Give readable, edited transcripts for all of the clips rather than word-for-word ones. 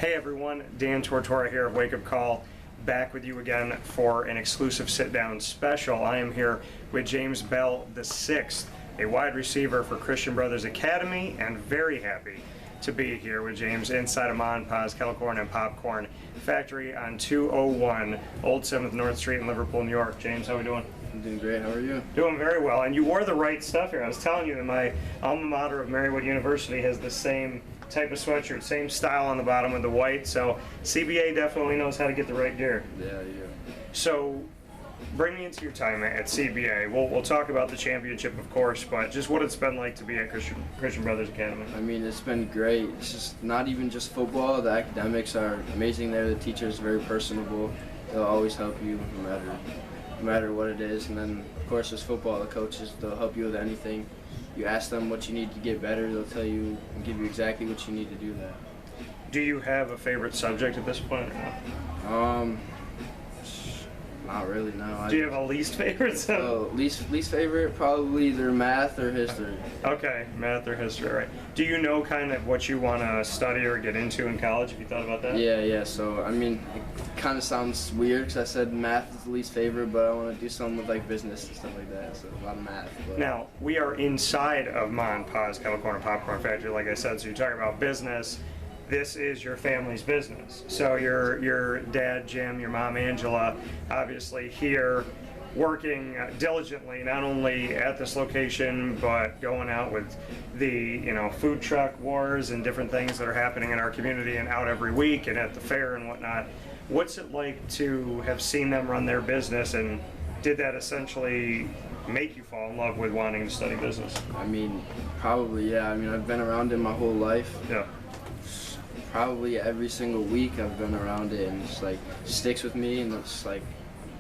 Hey everyone, Dan Tortora here of Wake Up Call, back with you again for an exclusive sit-down special. I am here with James Bell VI, a wide receiver for Christian Brothers Academy, and very happy to be here with James inside of Mon Paw's Kettle and Popcorn Factory on 201 Old 7th North Street in Liverpool, New York. James, how are we doing? I'm doing great. How are you? Doing very well. And you wore the right stuff here. I was telling you that my alma mater of Marywood University has the same type of sweatshirt, same style on the bottom with the white. So CBA definitely knows how to get the right gear. Yeah. So bring me into your time at CBA. We'll talk about the championship, of course, but just what it's been like to be at Christian Brothers Academy. I mean, it's been great. It's just not even just football. The academics are amazing there. The teachers are very personable. They'll always help you no matter what it is. And then, of course, there's football. The coaches, they'll help you with anything. You ask them what you need to get better, they'll tell you and give you exactly what you need to do that. Do you have a favorite subject at this point or not? Not really, no. Do you have a least favorite subject? Least favorite, probably either math or history. Okay, math or history, right. Do you know kind of what you want to study or get into in college? Have you thought about that? Yeah, so, I mean, it kind of sounds weird because I said math is the least favorite, but I want to do something with, like, business and stuff like that, so a lot of math. But. Now, we are inside of Mon Paw's Kettle and Popcorn Factory, like I said, so you're talking about business. This is your family's business. So your dad, Jim, your mom, Angela, obviously here working diligently, not only at this location, but going out with the food truck wars and different things that are happening in our community and out every week and at the fair and whatnot. What's it like to have seen them run their business, and did that essentially make you fall in love with wanting to study business? I mean, probably, yeah. I mean, I've been around it my whole life. Yeah. Probably every single week I've been around it, and it's like sticks with me, and it's like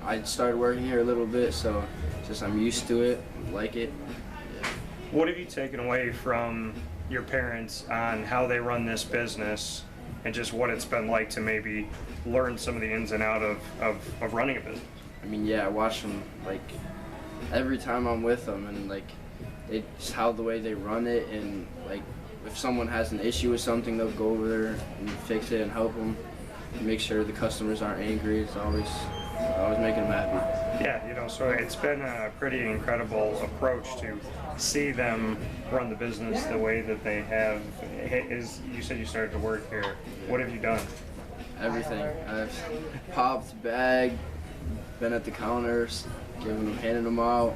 I started working here a little bit, so just I'm used to it, like it. Yeah. What have you taken away from your parents on how they run this business, and just what it's been like to maybe learn some of the ins and out of running a business? I mean, yeah, I watch them like every time I'm with them, and like it's how the way they run it, and like if someone has an issue with something, they'll go over there and fix it and help them, and make sure the customers aren't angry. It's always making them happy. Yeah, so it's been a pretty incredible approach to see them run the business the way that they have. You said you started to work here. What have you done? Everything. I've popped, bagged, been at the counters, handing them out,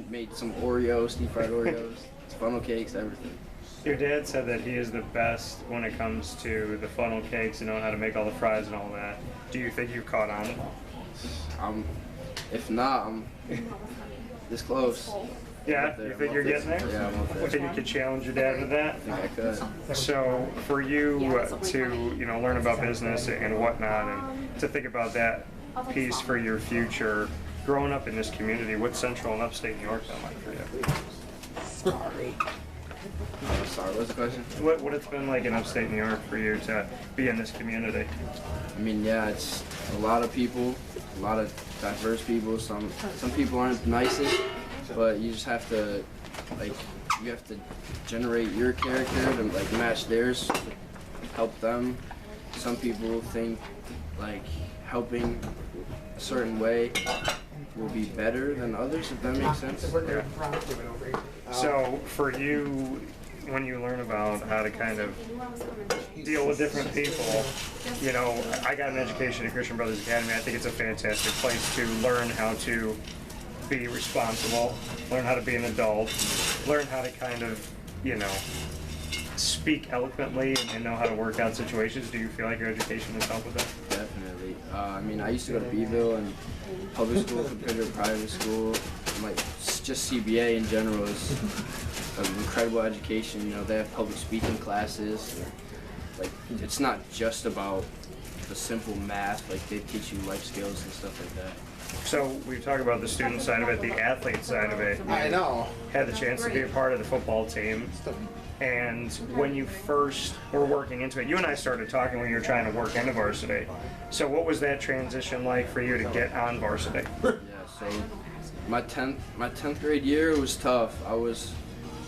made some Oreos, deep fried Oreos, funnel cakes, everything. Your dad said that he is the best when it comes to the funnel cakes and knowing how to make all the fries and all that. Do you think you've caught on? If not, I'm this close. Yeah, you think you're getting there? Yeah, I'm up there. You think you could challenge your dad with that? I think I could. So for you to learn about business and whatnot, and to think about that piece for your future, growing up in this community, what's Central and Upstate New York been like for you? Sorry, what's the question? What it's been like in Upstate New York for you to be in this community? I mean, yeah, it's a lot of people, a lot of diverse people. Some people aren't the nicest, but you just have to generate your character to like match theirs, to help them. Some people think like helping a certain way will be better than others, if that makes sense. Yeah. So for you, when you learn about how to kind of deal with different people, I got an education at Christian Brothers Academy. I think it's a fantastic place to learn how to be responsible, learn how to be an adult, learn how to kind of, speak eloquently and know how to work out situations. Do you feel like your education has helped with that? Definitely. I mean, I used to go to Beeville, and public school compared to private school, like just CBA in general is an incredible education. They have public speaking classes. Like, it's not just about the simple math. Like, they teach you life skills and stuff like that. So we've talked about the student side of it, the athlete side of it. I know. Had the chance to be a part of the football team. And when you first were working into it, you and I started talking when you were trying to work into varsity. So what was that transition like for you to get on varsity? Yeah, so my 10th grade year was tough.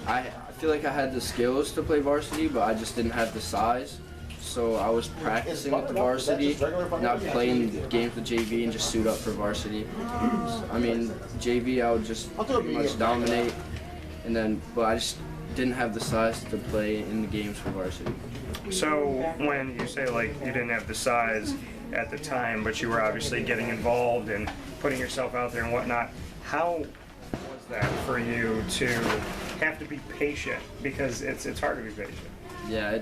I feel like I had the skills to play varsity, but I just didn't have the size. So I was practicing with the varsity, and I'd play in games with JV and just suit up for varsity. I mean, JV I would just pretty much dominate, but I just didn't have the size to play in the games for varsity. So when you say like you didn't have the size at the time, but you were obviously getting involved and putting yourself out there and whatnot, how was that for you to have to be patient? Because it's hard to be patient. Yeah,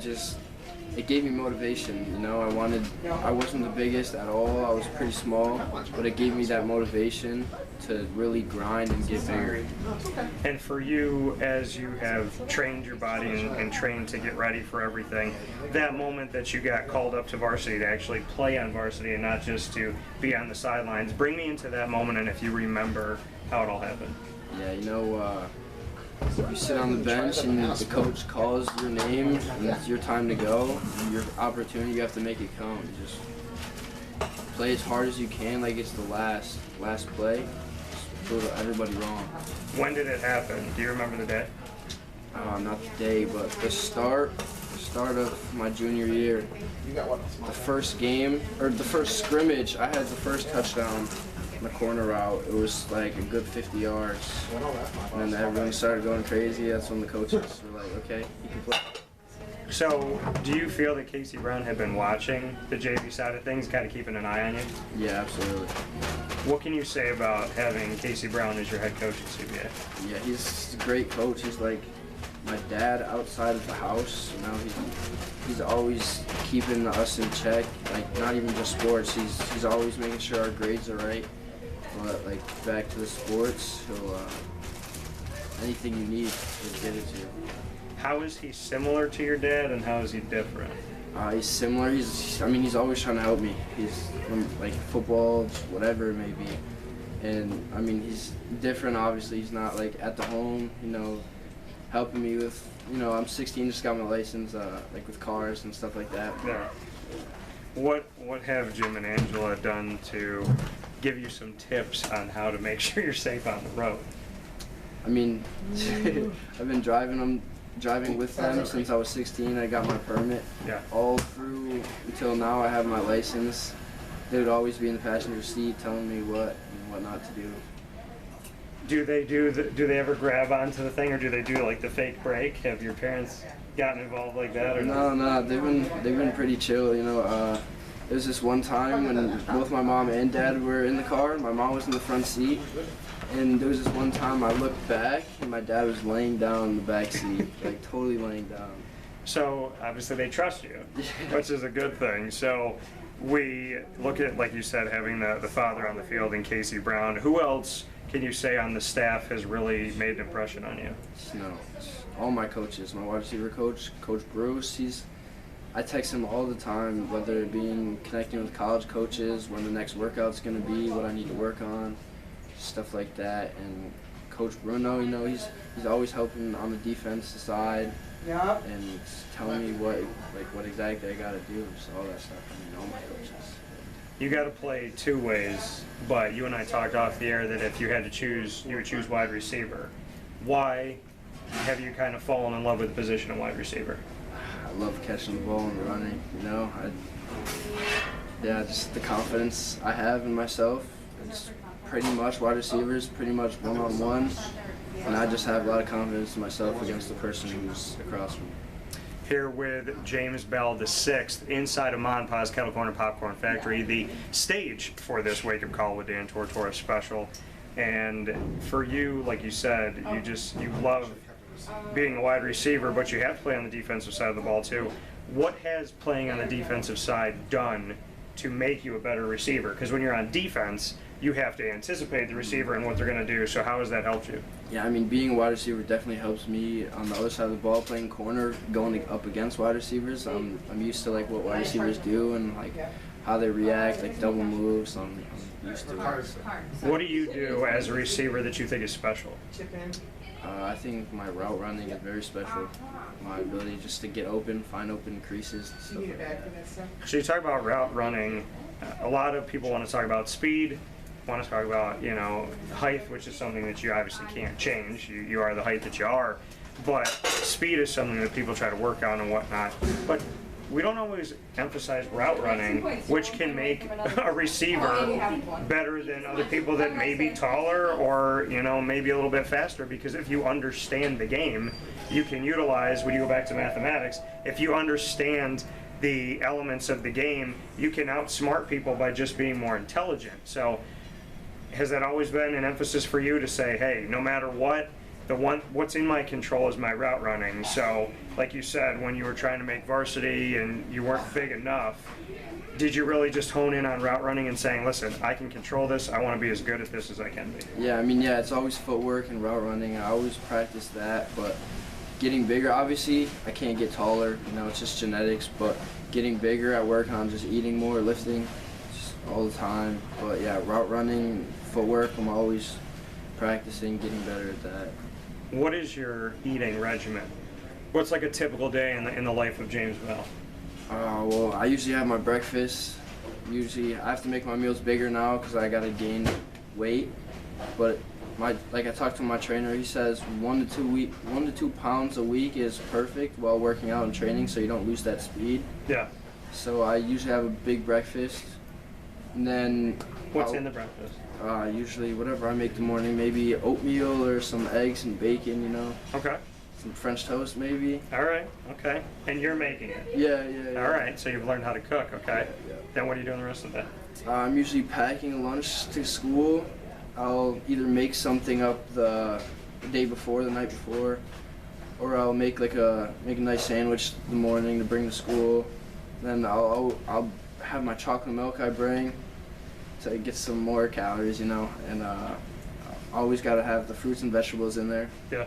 it gave me motivation, you know. I wasn't the biggest at all, I was pretty small, but it gave me that motivation to really grind and get bigger. And for you, as you have trained your body and trained to get ready for everything, that moment that you got called up to varsity to actually play on varsity and not just to be on the sidelines, bring me into that moment, and if you remember how it all happened. Yeah, you know, you sit on the bench and the coach calls your name and it's your time to go, your opportunity, you have to make it count. You just play as hard as you can like it's the last play. Just prove everybody wrong. When did it happen? Do you remember the day? Not the day, but the start of my junior year. The first game, or the first scrimmage, I had the first touchdown on the corner route. It was like a good 50 yards. And then everyone started going crazy. That's when the coaches were like, okay, you can play. So, do you feel that Casey Brown had been watching the JV side of things, kind of keeping an eye on you? Yeah, absolutely. What can you say about having Casey Brown as your head coach at CBA? Yeah, he's a great coach. He's like my dad outside of the house. You know, he's always keeping us in check. Like, not even just sports. He's always making sure our grades are right. But like, back to the sports, he'll anything you need, he'll get it to you. How is he similar to your dad, and how is he different? He's similar. He's always trying to help me. He's like football, whatever it may be. And I mean, he's different. Obviously, he's not like at the home, you know, helping me with, you know, I'm 16, just got my license, like with cars and stuff like that. Yeah. What have Jim and Angela done to give you some tips on how to make sure you're safe on the road? I mean, I've been driving with them since I was 16. I got my permit. Yeah. All through until now, I have my license. They would always be in the passenger seat telling me what and what not to do. Do they ever grab onto the thing, or do they do like the fake brake? Have your parents gotten involved like that, or no? They've been pretty chill. You know, there was this one time when both my mom and dad were in the car. My mom was in the front seat, and there was this one time I looked back and my dad was laying down in the back seat, like totally laying down. So obviously they trust you, which is a good thing. So we look at, like you said, having the father on the field in Casey Brown. Who else can you say on the staff has really made an impression on you? No, all my coaches. My wide receiver coach, Coach Bruce, I text him all the time, whether it being connecting with college coaches, when the next workout's going to be, what I need to work on, stuff like that. And Coach Bruno, you know, he's always helping on the defensive side, and telling me what exactly I got to do. So all that stuff. I mean, all my coaches. You got to play two ways, but you and I talked off the air that if you had to choose, you would choose wide receiver. Why have you kind of fallen in love with the position of wide receiver? I love catching the ball and running, you know. Just the confidence I have in myself. It's pretty much wide receivers, pretty much one-on-one, and I just have a lot of confidence in myself against the person who's across from me. Here with James Bell, the 6th, inside of Mon Paw's Kettle Popcorn Factory, the stage for this Wake Up Call with Dan Tortora special. And for you, like you said, you love being a wide receiver, but you have to play on the defensive side of the ball too. What has playing on the defensive side done to make you a better receiver? Because when you're on defense, you have to anticipate the receiver and what they're going to do. So how has that helped you? Yeah, I mean, being a wide receiver definitely helps me on the other side of the ball, playing corner, going up against wide receivers. I'm used to like what wide receivers do and like how they react, like double moves. I'm used to it. So. What do you do as a receiver that you think is special? I think my route running is very special. My ability just to get open, find open creases and stuff like that. So you talk about route running. A lot of people want to talk about speed, want to talk about, you know, height, which is something that you obviously can't change. You are the height that you are. But speed is something that people try to work on and whatnot. But we don't always emphasize route running, which can make a receiver better than other people that may be taller or, you know, maybe a little bit faster, because if you understand the game, you can utilize, when you go back to mathematics, if you understand the elements of the game, you can outsmart people by just being more intelligent. So has that always been an emphasis for you to say, hey, no matter what, what's in my control is my route running? So like you said, when you were trying to make varsity and you weren't big enough, did you really just hone in on route running and saying, listen, I can control this, I want to be as good at this as I can be? Yeah, I mean, yeah, it's always footwork and route running. I always practice that, but getting bigger, obviously, I can't get taller, you know, it's just genetics, but getting bigger, I work on just eating more, lifting just all the time. But yeah, route running, footwork, I'm always practicing, getting better at that. What is your eating regimen? What's like a typical day in the life of James Bell? Well, I usually have my breakfast. Usually, I have to make my meals bigger now because I gotta gain weight. But like I talked to my trainer, he says 1 to 2 pounds a week is perfect while working out and training, so you don't lose that speed. Yeah. So I usually have a big breakfast, and then What's in the breakfast? Usually whatever I make in the morning, maybe oatmeal or some eggs and bacon, you know. Okay. Some French toast maybe. All right. Okay. And you're making it? Yeah. All right. So you've learned how to cook. Okay. Yeah. Then what are you doing the rest of the day? I'm usually packing lunch to school. I'll either make something up the day before, the night before, or I'll make a nice sandwich in the morning to bring to school. Then I'll have my chocolate milk I bring to get some more calories, you know, and always got to have the fruits and vegetables in there. Yeah.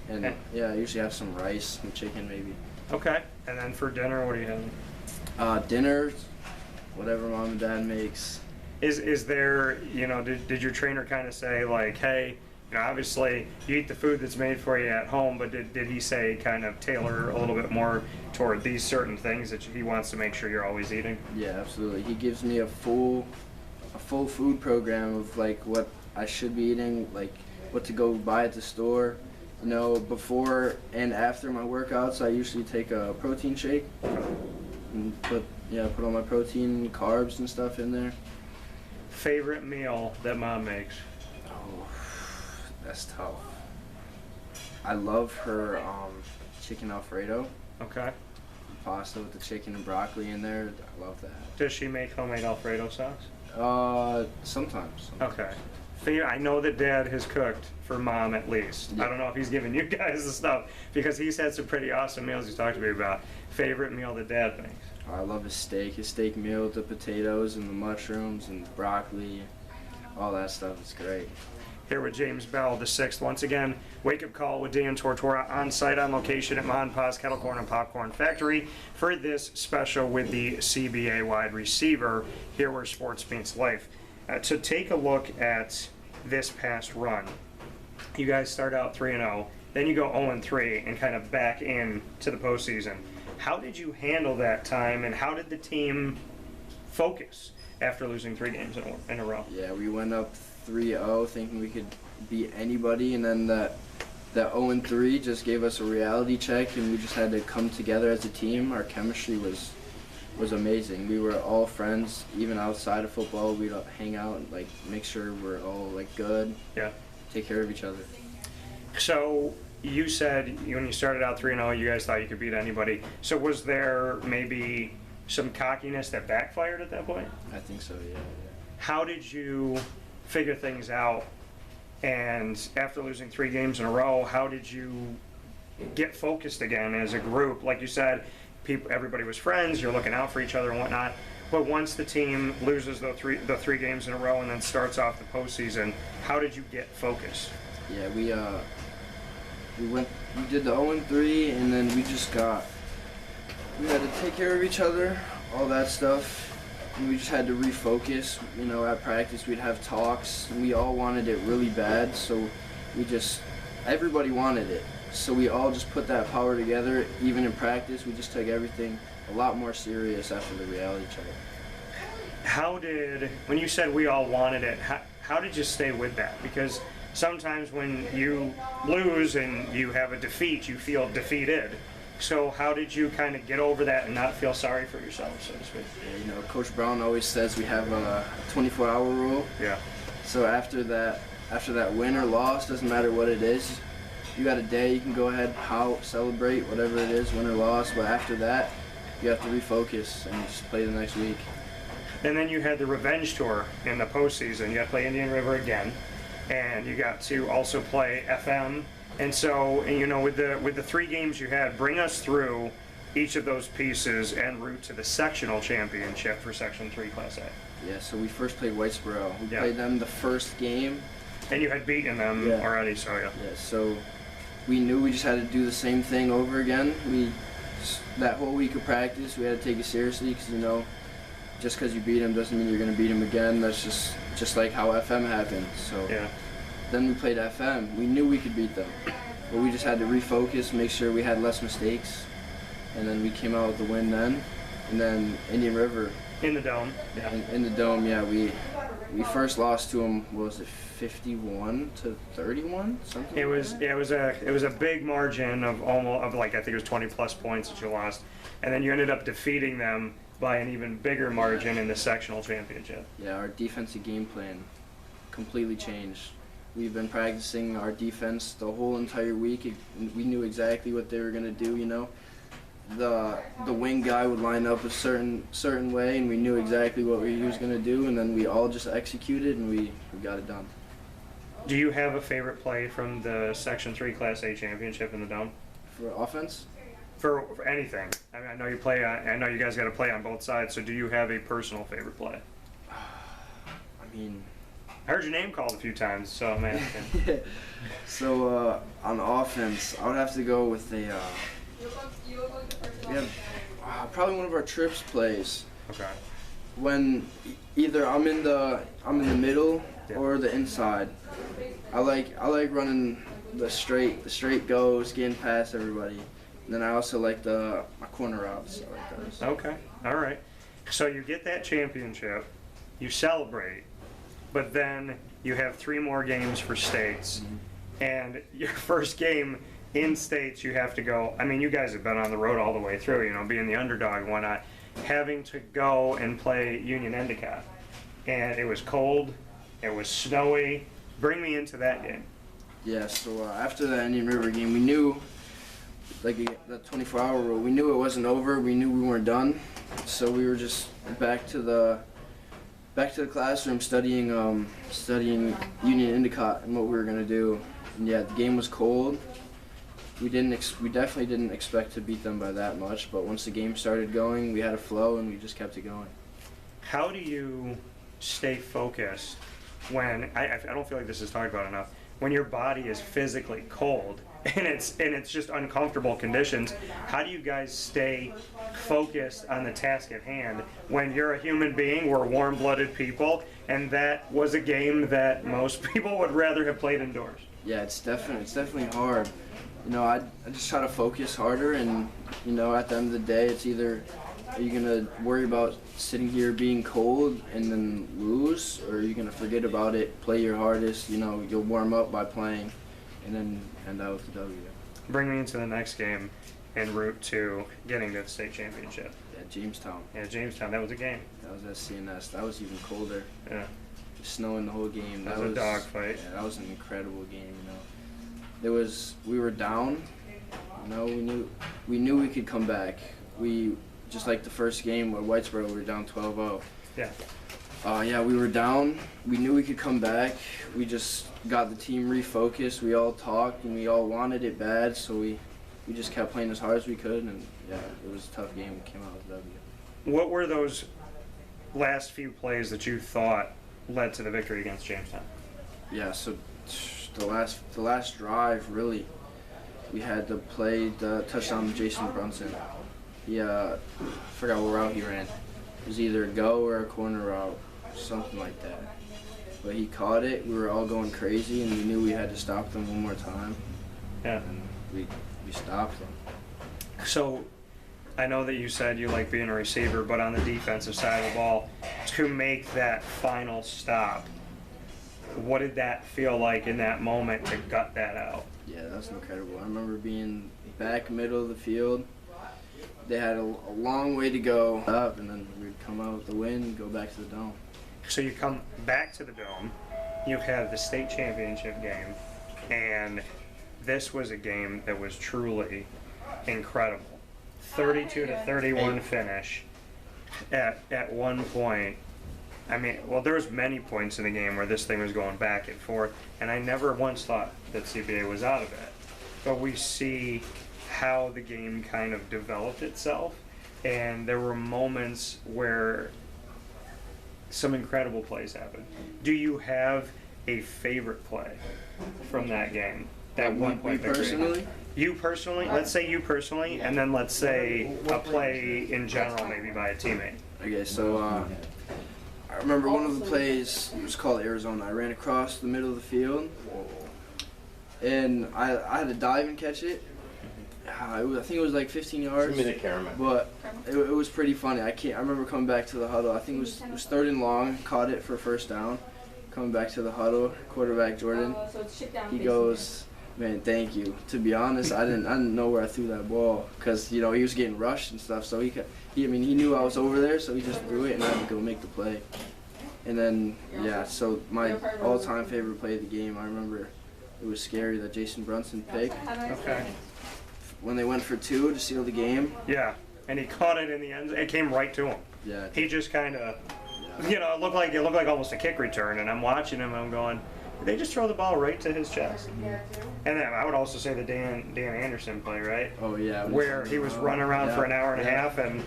And yeah, I usually have some rice and chicken maybe. Okay. And then for dinner, what are you having? Dinner, whatever mom and dad makes. Is there, you know, did your trainer kind of say like, hey, you know, obviously you eat the food that's made for you at home, but did he say kind of tailor a little bit more toward these certain things that he wants to make sure you're always eating? Yeah, absolutely. He gives me a full food program of like what I should be eating, like what to go buy at the store. You know, before and after my workouts, I usually take a protein shake and put all my protein, carbs and stuff in there. Favorite meal that mom makes? Oh, that's tough. I love her chicken Alfredo. Okay. Pasta with the chicken and broccoli in there. I love that. Does she make homemade Alfredo sauce? Sometimes. Okay. I know that Dad has cooked for Mom at least. Yeah. I don't know if he's giving you guys the stuff, because he's had some pretty awesome meals he's talked to me about. Favorite meal that Dad makes? I love his steak meal with the potatoes and the mushrooms and broccoli, all that stuff. It's great. Here with James Bell, the 6th. Once again, Wake Up Call with Dan Tortora on site on location at Mon Paw's Kettle Corn and Popcorn Factory for this special with the CBA wide receiver, here where sports meets life. To take a look at this past run, you guys start out 3-0, then you go 0-3 and kind of back in to the postseason. How did you handle that time, and how did the team focus after losing 3 games in a row? Yeah, we went up 3-0 thinking we could beat anybody, and then that 0-3 just gave us a reality check, and we just had to come together as a team. Our chemistry was amazing. We were all friends, even outside of football. We'd hang out and like make sure we're all like good. Yeah. Take care of each other. So you said when you started out 3-0, you guys thought you could beat anybody. So was there maybe some cockiness that backfired at that point? I think so, yeah. How did you figure things out? And after losing 3 games in a row, how did you get focused again as a group? Like you said, everybody was friends, you're looking out for each other and whatnot. But once the team loses the three games in a row and then starts off the postseason, how did you get focused? Yeah, we did the 0-3, and then we had to take care of each other, all that stuff. And we just had to refocus. You know, at practice we'd have talks, and we all wanted it really bad, so everybody wanted it. So we all just put that power together. Even in practice, we just took everything a lot more serious after the reality check. When you said we all wanted it, how did you stay with that? Because sometimes when you lose and you have a defeat, you feel defeated. So how did you kind of get over that and not feel sorry for yourself, so to speak? Yeah, Coach Brown always says we have a 24-hour rule. Yeah. So after that win or loss, doesn't matter what it is, you got a day, you can go ahead, celebrate, whatever it is, win or loss, but after that, you have to refocus and just play the next week. And then you had the revenge tour in the postseason. You got to play Indian River again, and you got to also play FM. And so, with the 3 games you had, bring us through each of those pieces en route to the sectional championship for Section 3 Class A. Yeah, so we first played Whitesboro. We Yeah. played them the first game. And you had beaten them Yeah. already, so yeah. Yeah, so we knew we just had to do the same thing over again. That whole week of practice, we had to take it seriously because, just because you beat them doesn't mean you're going to beat them again. That's just like how FM happened. So Yeah. then we played FM. We knew we could beat them, but we just had to refocus, make sure we had less mistakes, and then we came out with the win then. And then Indian River. In the dome. Yeah. In the dome, yeah, we first lost to them. What was it, 51-31, something? It was like that? it was a big margin of I think it was 20+ points that you lost, and then you ended up defeating them by an even bigger margin in the sectional championship. Yeah, our defensive game plan completely changed. We've been practicing our defense the whole entire week. We knew exactly what they were gonna do. The wing guy would line up a certain way, and we knew exactly what he was gonna do, and then we all just executed, and we got it done. Do you have a favorite play from the Section 3 Class A championship in the dome? For offense? For anything. I mean, I know you play. I know you guys got to play on both sides. So, do you have a personal favorite play? I mean, I heard your name called a few times, so I'm asking. yeah. So on offense, I would have to go with we have probably one of our trips plays Okay. when either I'm in the middle or the inside. I like running the straight goes, getting past everybody. And then I also like my corner routes. I like those. Okay. All right. So you get that championship, you celebrate, but then you have 3 more games for states, and your first game in states you have to go. I mean, you guys have been on the road all the way through, being the underdog and whatnot, having to go and play Union Endicott, and it was cold, it was snowy. Bring me into that game. Yeah. So after that Indian River game, we knew. Like the 24-hour rule, we knew it wasn't over. We knew we weren't done, so we were just back to the classroom studying Union Endicott and what we were gonna do. And yeah, the game was cold. We definitely didn't expect to beat them by that much, but once the game started going, we had a flow and we just kept it going. How do you stay focused when I don't feel like this is talked about enough? When your body is physically cold and it's just uncomfortable conditions, how do you guys stay focused on the task at hand when you're a human being? We're warm-blooded people, and that was a game that most people would rather have played indoors. Yeah, it's definitely hard. I just try to focus harder, and at the end of the day, it's either are you gonna worry about sitting here being cold and then lose, or are you gonna forget about it, play your hardest? You'll warm up by playing, and then end out with the W. Bring me into the next game en route to getting to the state championship. Yeah, Jamestown. Yeah, Jamestown. That was a game. That was at CNS. That was even colder. Yeah. Snowing the whole game. That was a dogfight. Yeah, that was an incredible game. We were down. We knew we could come back. We just like the first game at Whitesboro, we were down 12-0. Yeah. Yeah, we were down. We knew we could come back. We just got the team refocused. We all talked and we all wanted it bad, so we just kept playing as hard as we could, and yeah, it was a tough game. We came out with a W. What were those last few plays that you thought led to the victory against Jamestown? Yeah, so the last drive, really, we had to play the touchdown to Jason Brunson. He forgot what route he ran. It was either a go or a corner route, something like that. But he caught it. We were all going crazy, and we knew we had to stop them one more time. Yeah. And we stopped them. So I know that you said you like being a receiver, but on the defensive side of the ball, to make that final stop, what did that feel like in that moment to gut that out? Yeah, that was incredible. I remember being back middle of the field. They had a long way to go up, and then we'd come out with the win and go back to the dome. So you come back to the dome, you have the state championship game, and this was a game that was truly incredible. 32-31 finish. At one point, I mean, well, there was many points in the game where this thing was going back and forth, and I never once thought that CBA was out of it. But we see how the game kind of developed itself, and there were moments where some incredible plays happened. Do you have a favorite play from that game? That one point victory? Personally? You personally? Let's say you personally, and then let's say a play in general, maybe by a teammate. Okay, so I remember one of the plays, it was called Arizona. I ran across the middle of the field, and I had to dive and catch it. I think it was like 15 yards, but it was pretty funny. I remember coming back to the huddle. I think it was third and long, caught it for first down. Coming back to the huddle, quarterback Jordan, he goes, "Man, thank you." To be honest, I didn't know where I threw that ball because he was getting rushed and stuff. So he knew I was over there, so he just threw it, and I had to go make the play. And then so my all-time favorite play of the game, I remember it was scary, that Jason Brunson pick. Okay. When they went for 2 to seal the game. Yeah, and he caught it in the end. It came right to him. Yeah. He just kind of, it looked like almost a kick return. And I'm watching him. I'm going, did they just throw the ball right to his chest? And then I would also say the Dan Anderson play, right? Oh yeah. Where he was running around for an hour and a half, and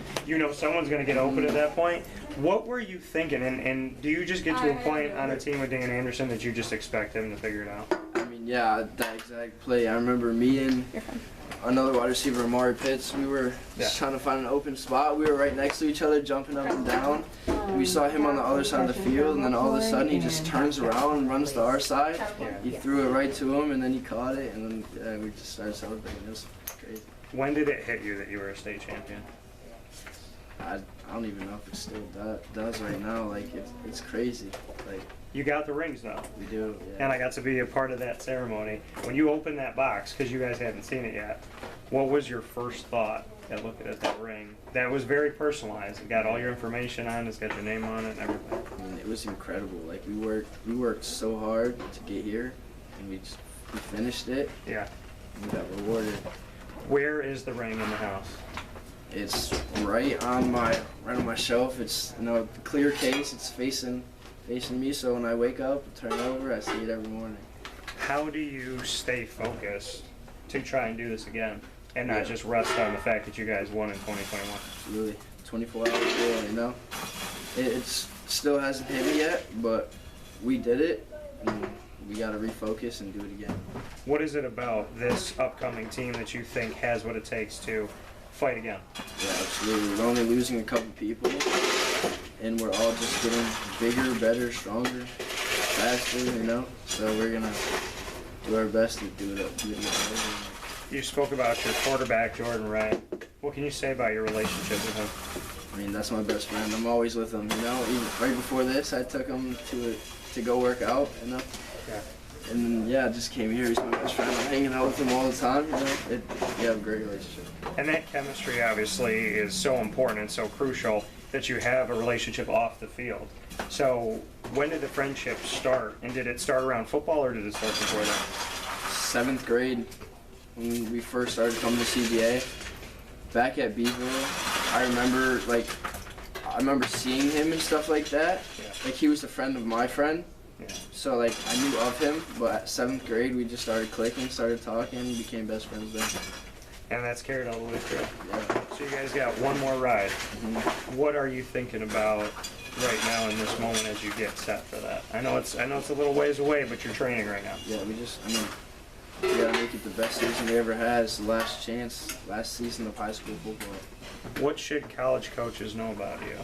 someone's going to get open at that point. What were you thinking? And do you just get to a point on a team with Dan Anderson that you just expect him to figure it out? I mean, that exact play. I remember me and another wide receiver, Amari Pitts. We were just trying to find an open spot. We were right next to each other, jumping up and down. We saw him on the other side of the field, and then all of a sudden he just turns around and runs to our side. He threw it right to him, and then he caught it, and then we just started celebrating. It was crazy. When did it hit you that you were a state champion? I don't even know if it still does right now. Like it's crazy. Like you got the rings though. We do. Yeah. And I got to be a part of that ceremony. When you opened that box, because you guys hadn't seen it yet, what was your first thought at looking at that ring? That was very personalized. It got all your information on it. It's got your name on it and everything. I mean, it was incredible. Like we worked so hard to get here, and we finished it. Yeah. And we got rewarded. Where is the ring in the house? It's right on my shelf. It's the clear case. It's facing me. So when I wake up, turn it over, I see it every morning. How do you stay focused to try and do this again, and not just rest on the fact that you guys won in 2021? Really, 24 hours ago, It still hasn't hit me yet, but we did it. And we got to refocus and do it again. What is it about this upcoming team that you think has what it takes to fight again? Yeah, absolutely. We're only losing a couple people, and we're all just getting bigger, better, stronger, faster, So we're going to do our best to do it again. You spoke about your quarterback, Jordan Wright. What can you say about your relationship with him? I mean, that's my best friend. I'm always with him, Even right before this, I took him to go work out, Yeah. And then, I just came here. He's my best friend. I'm hanging out with him all the time, We have a great relationship. And that chemistry, obviously, is so important and so crucial that you have a relationship off the field. So when did the friendship start? And did it start around football, or did it start before that? 7th grade, when we first started coming to CBA. Back at Beeville, I remember seeing him and stuff like that. Yeah. Like, he was a friend of my friend. Yeah. So, I knew of him, but at 7th grade, we just started clicking, started talking, became best friends then. And that's carried all the way through. Yeah. So you guys got one more ride. Mm-hmm. What are you thinking about right now in this moment as you get set for that? I know it's a little ways away, but you're training right now. Yeah, we gotta make it the best season we ever had. It's the last season of high school football. What should college coaches know about you?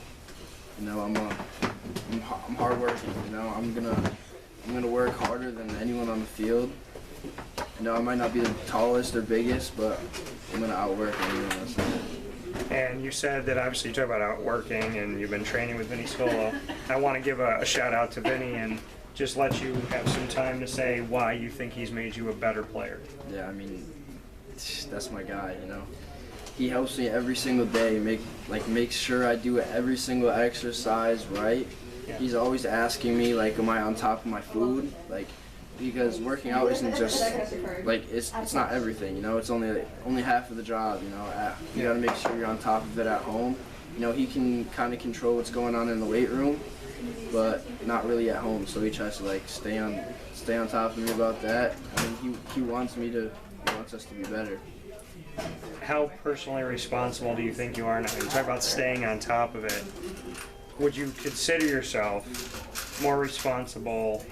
I'm hardworking. I'm gonna work harder than anyone on the field. I might not be the tallest or biggest, but I'm gonna outwork anyone else. And you said that obviously you talk about outworking, and you've been training with Vinny Scollo. I want to give a shout out to Vinny and just let you have some time to say why you think he's made you a better player. Yeah, that's my guy, you know. He helps me every single day, make sure I do every single exercise right. Yeah. He's always asking me, like, am I on top of my food? Like, because working out isn't just, like, it's not everything, you know. It's only half of the job, you know. You gotta make sure you're on top of it at home. You know, he can kind of control what's going on in the weight room, but not really at home. So he tries to, like, stay on top of me about that. I mean, he wants us to be better. How personally responsible do you think you are now? You talk about staying on top of it. Would you consider yourself more responsible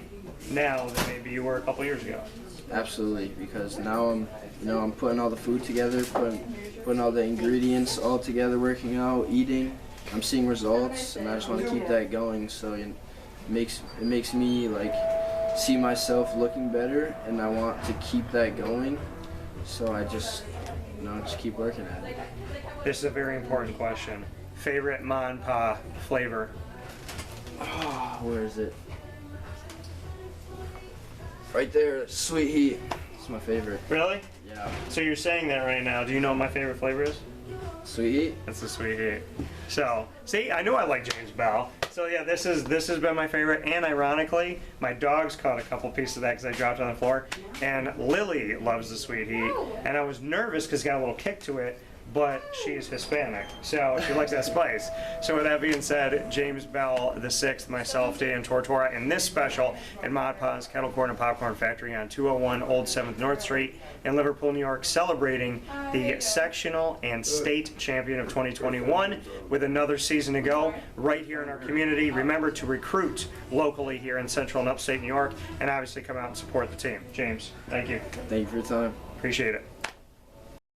now than maybe you were a couple years ago? Absolutely, because now I'm putting all the food together, putting all the ingredients all together, working out, eating. I'm seeing results, and I just want to keep that going. So it makes me, like, see myself looking better, and I want to keep that going. So I just keep working at it. This is a very important question. Favorite Mon Paw flavor? Oh, where is it? Right there, Sweet Heat. It's my favorite. Really? Yeah. So you're saying that right now. Do you know what my favorite flavor is? Sweet Heat? It's the Sweet Heat. So, see, I knew I liked James Bell. So yeah, this has been my favorite. And ironically, my dogs caught a couple pieces of that because I dropped it on the floor. And Lily loves the Sweet Heat. And I was nervous because it got a little kick to it, but she's Hispanic, so she likes that spice. So with that being said, James Bell the 6th, myself, Dan Tortora, and this special at Mon Paw's Kettle Corn and Popcorn Factory on 201 Old 7th North Street in Liverpool, New York, celebrating the sectional and state champion of 2021 with another season to go right here in our community. Remember to recruit locally here in Central and Upstate New York, and obviously come out and support the team. James, thank you. Thank you for your time. Appreciate it.